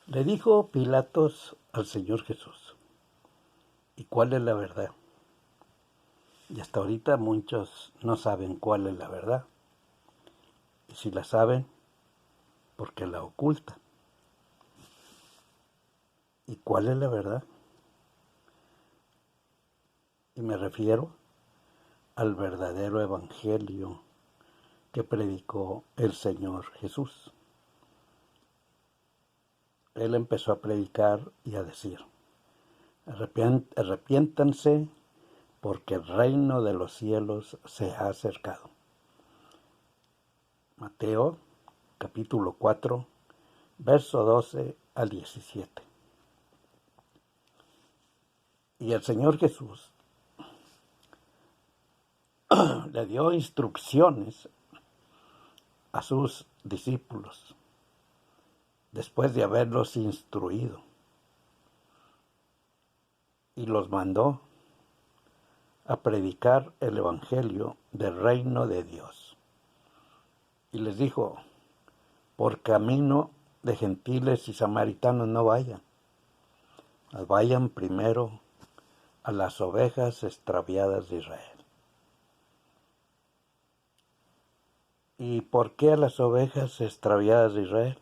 Le dijo Pilatos al Señor Jesús: ¿y cuál es la verdad? Y hasta ahorita muchos no saben cuál es la verdad. Y si la saben, ¿por qué la ocultan? ¿Y cuál es la verdad? Y me refiero al verdadero evangelio que predicó el Señor Jesús. Él empezó a predicar y a decir: arrepiéntanse, porque el reino de los cielos se ha acercado. Mateo capítulo 4, verso 12 al 17. Y el Señor Jesús le dio instrucciones a sus discípulos después de haberlos instruido, y los mandó a predicar el evangelio del reino de Dios. Y les dijo: por camino de gentiles y samaritanos no vayan, vayan primero a las ovejas extraviadas de Israel. ¿Y por qué a las ovejas extraviadas de Israel?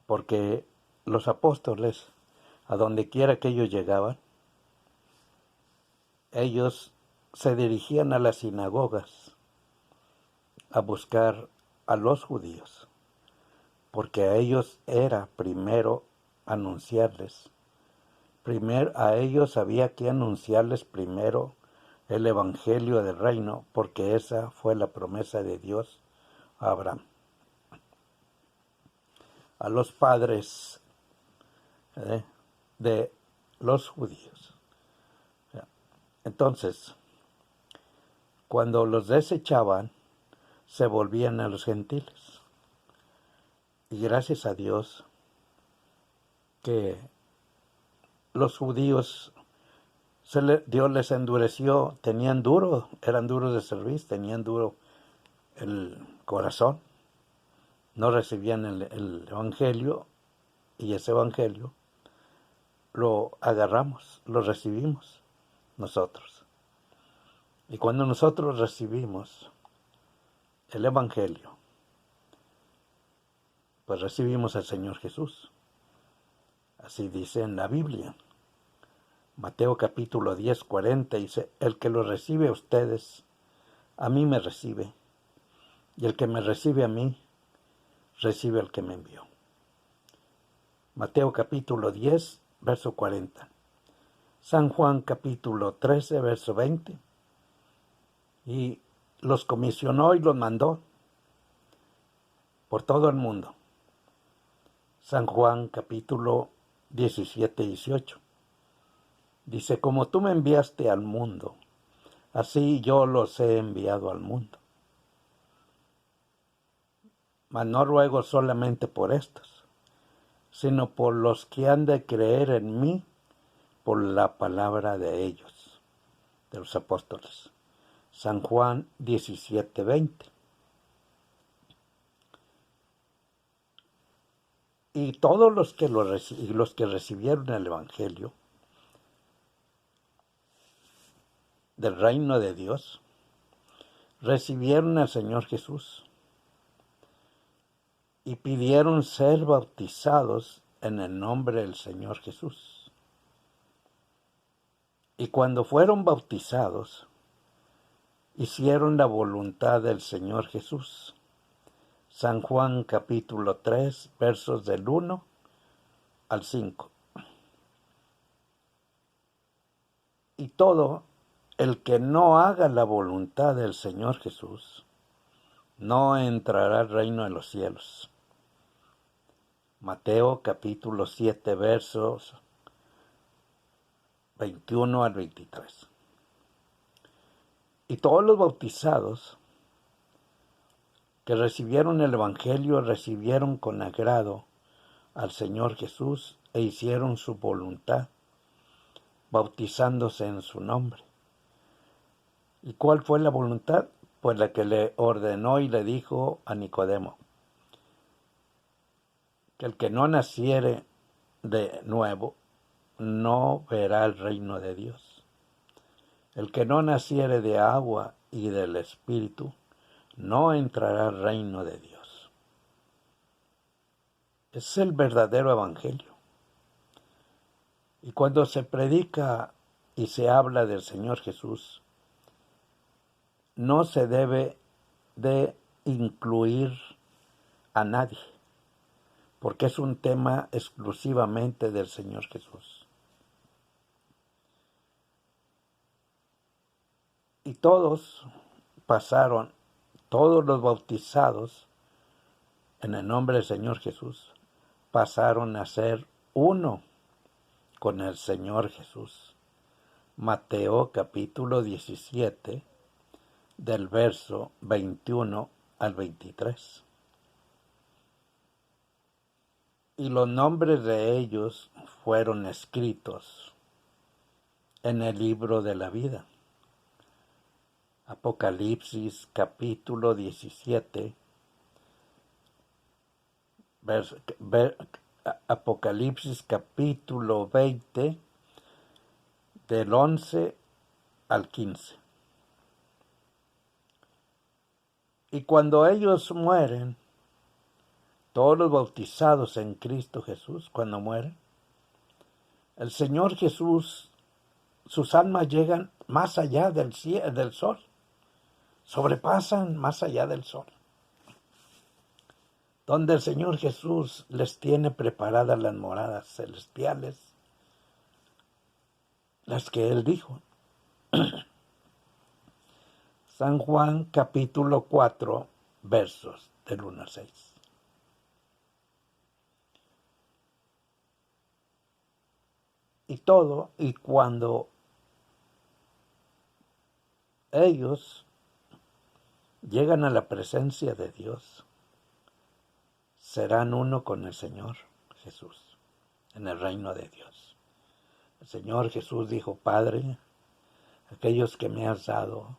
Porque los apóstoles, a donde quiera que ellos llegaban, ellos se dirigían a las sinagogas a buscar a los judíos, porque a ellos era primero anunciarles. A ellos había que anunciarles primero el evangelio del reino, porque esa fue la promesa de Dios a Abraham, a los padres de los judíos. Entonces, cuando los desechaban, se volvían a los gentiles. Y gracias a Dios que los judíos, Dios les endureció, eran duros de servir, tenían duro el corazón, no recibían el evangelio, y ese evangelio lo agarramos, lo recibimos nosotros. Y cuando nosotros recibimos el evangelio, pues recibimos al Señor Jesús. Así dice en la Biblia. Mateo capítulo 10, 40 dice: el que lo recibe a ustedes, a mí me recibe, y el que me recibe a mí, recibe al que me envió. Mateo capítulo 10, verso 40. San Juan capítulo 13, verso 20. Y los comisionó y los mandó por todo el mundo. San Juan capítulo 17, 18. Dice: como tú me enviaste al mundo, así yo los he enviado al mundo. Mas no ruego solamente por estos, sino por los que han de creer en mí por la palabra de ellos, de los apóstoles. San Juan 17, 20. Y todos los que recibieron el evangelio del reino de Dios, recibieron al Señor Jesús y pidieron ser bautizados en el nombre del Señor Jesús. Y cuando fueron bautizados, hicieron la voluntad del Señor Jesús. San Juan capítulo 3, versos del 1 al 5. Y todo el que no haga la voluntad del Señor Jesús, no entrará al reino de los cielos. Mateo capítulo 7, versos 21 al 23. Y todos los bautizados que recibieron el evangelio recibieron con agrado al Señor Jesús e hicieron su voluntad, bautizándose en su nombre. ¿Y cuál fue la voluntad? Pues la que le ordenó y le dijo a Nicodemo, que el que no naciere de nuevo no verá el reino de Dios. El que no naciere de agua y del Espíritu no entrará al reino de Dios. Es el verdadero evangelio. Y cuando se predica y se habla del Señor Jesús, no se debe de incluir a nadie, porque es un tema exclusivamente del Señor Jesús. Y todos pasaron, todos los bautizados en el nombre del Señor Jesús, pasaron a ser uno con el Señor Jesús. Mateo capítulo 17, del verso 21 al 23. Y los nombres de ellos fueron escritos en el libro de la vida. Apocalipsis capítulo 17, Apocalipsis capítulo 20, del 11 al 15. Y cuando ellos mueren, todos los bautizados en Cristo Jesús, cuando mueren, el Señor Jesús, sus almas llegan más allá del sol, sobrepasan más allá del sol, donde el Señor Jesús les tiene preparadas las moradas celestiales, las que Él dijo. San Juan capítulo 4, versos del 1 al 6. Y cuando ellos llegan a la presencia de Dios, serán uno con el Señor Jesús, en el reino de Dios. El Señor Jesús dijo: Padre, aquellos que me has dado,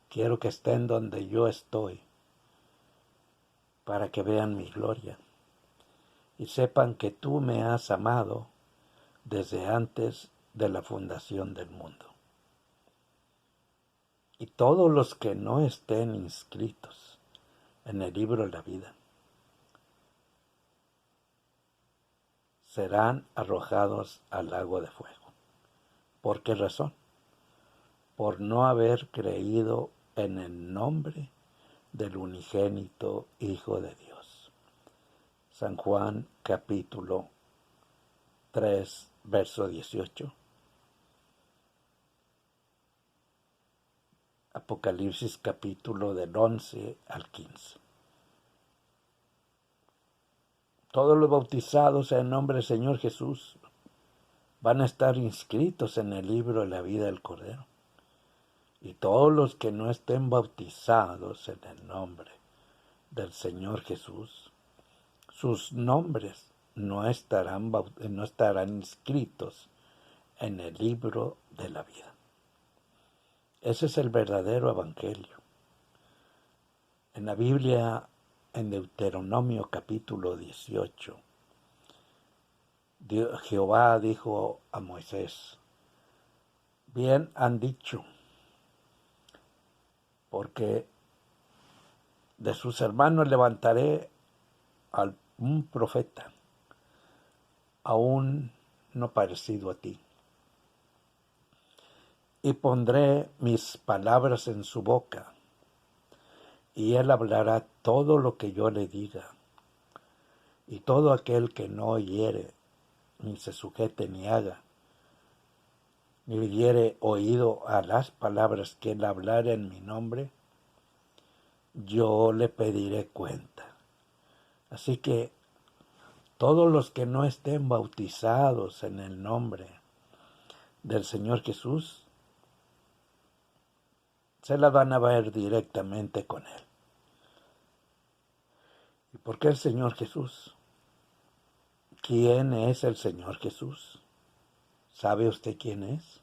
quiero que estén donde yo estoy, para que vean mi gloria y sepan que tú me has amado desde antes de la fundación del mundo. Y todos los que no estén inscritos en el libro de la vida serán arrojados al lago de fuego. ¿Por qué razón? Por no haber creído en el nombre del unigénito Hijo de Dios. San Juan capítulo 3, verso 18. Apocalipsis capítulo del 11 al 15. Todos los bautizados en el nombre del Señor Jesús van a estar inscritos en el libro de la vida del Cordero. Y todos los que no estén bautizados en el nombre del Señor Jesús, sus nombres no estarán inscritos en el libro de la vida. Ese es el verdadero evangelio. En la Biblia, en Deuteronomio capítulo 18, Jehová dijo a Moisés: bien han dicho, porque de sus hermanos levantaré a un profeta, aún no parecido a ti, y pondré mis palabras en su boca, y él hablará todo lo que yo le diga. Y todo aquel que no oyere, ni se sujete ni haga, ni diere oído a las palabras que él hablara en mi nombre, yo le pediré cuenta. Así que todos los que no estén bautizados en el nombre del Señor Jesús, se la van a ver directamente con Él. ¿Y por qué el Señor Jesús? ¿Quién es el Señor Jesús? ¿Sabe usted quién es?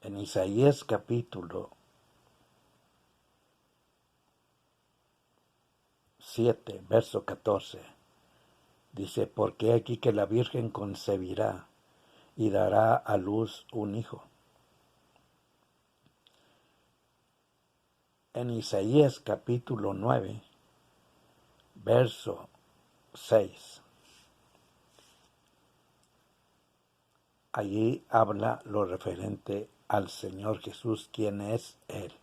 En Isaías capítulo 7, verso 14. Dice, porque aquí que la Virgen concebirá y dará a luz un hijo. En Isaías capítulo 9, verso 6, allí habla lo referente al Señor Jesús, quien es Él.